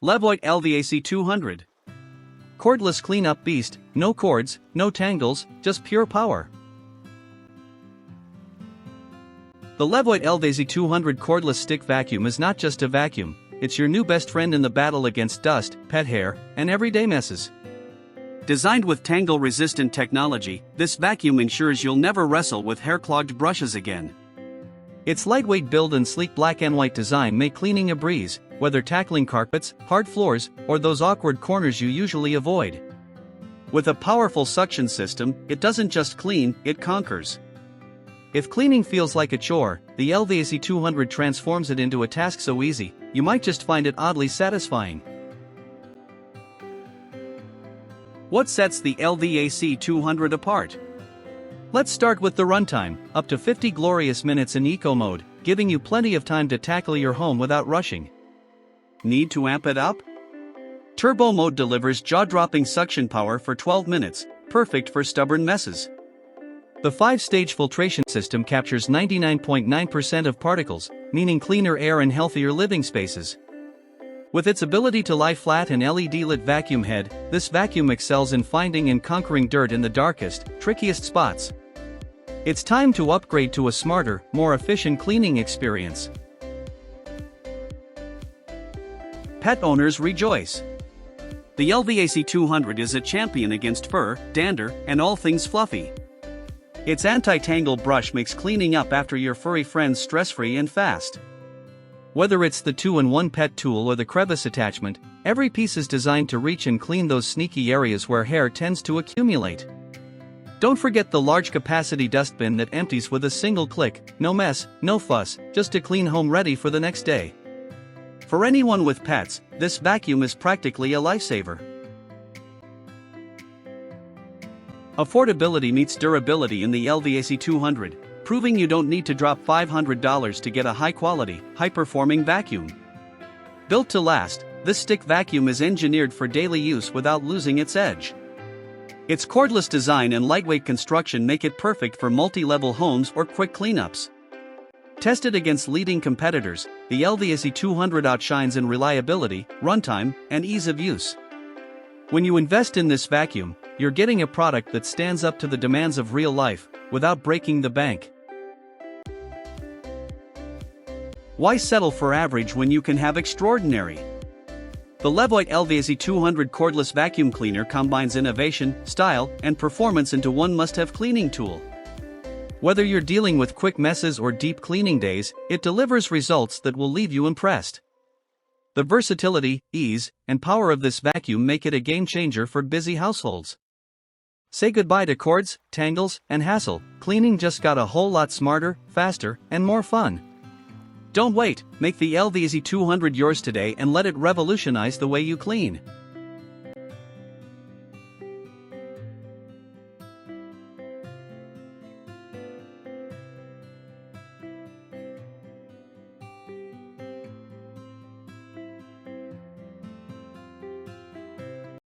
LEVOIT LVAC-200. Cordless cleanup beast, no cords, no tangles, just pure power. The LEVOIT LVAC-200 cordless stick vacuum is not just a vacuum, it's your new best friend in the battle against dust, pet hair, and everyday messes. Designed with tangle-resistant technology, this vacuum ensures you'll never wrestle with hair-clogged brushes again. Its lightweight build and sleek black and white design make cleaning a breeze, whether tackling carpets, hard floors, or those awkward corners you usually avoid. With a powerful suction system, it doesn't just clean, it conquers. If cleaning feels like a chore, the LVAC-200 transforms it into a task so easy, you might just find it oddly satisfying. What sets the LVAC-200 apart? Let's start with the runtime, up to 50 glorious minutes in eco mode, giving you plenty of time to tackle your home without rushing. Need to amp it up? Turbo mode delivers jaw-dropping suction power for 12 minutes, perfect for stubborn messes. The 5-stage filtration system captures 99.9% of particles, meaning cleaner air and healthier living spaces. With its ability to lie flat and LED-lit vacuum head, this vacuum excels in finding and conquering dirt in the darkest, trickiest spots. It's time to upgrade to a smarter, more efficient cleaning experience. Pet owners rejoice. The LVAC-200 is a champion against fur, dander, and all things fluffy. Its anti-tangle brush makes cleaning up after your furry friends stress-free and fast. Whether it's the 2-in-1 pet tool or the crevice attachment, every piece is designed to reach and clean those sneaky areas where hair tends to accumulate. Don't forget the large capacity dustbin that empties with a single click, no mess, no fuss, just a clean home ready for the next day. For anyone with pets, this vacuum is practically a lifesaver. Affordability meets durability in the LVAC-200, proving you don't need to drop $500 to get a high-quality, high-performing vacuum. Built to last, this stick vacuum is engineered for daily use without losing its edge. Its cordless design and lightweight construction make it perfect for multi-level homes or quick cleanups. Tested against leading competitors, the LVAC-200 outshines in reliability, runtime, and ease of use. When you invest in this vacuum, you're getting a product that stands up to the demands of real life, without breaking the bank. Why settle for average when you can have extraordinary? The LEVOIT LVAC-200 cordless vacuum cleaner combines innovation, style, and performance into one must-have cleaning tool. Whether you're dealing with quick messes or deep cleaning days, it delivers results that will leave you impressed. The versatility, ease, and power of this vacuum make it a game-changer for busy households. Say goodbye to cords, tangles, and hassle. Cleaning just got a whole lot smarter, faster, and more fun. Don't wait, make the LVAC-200 yours today and let it revolutionize the way you clean.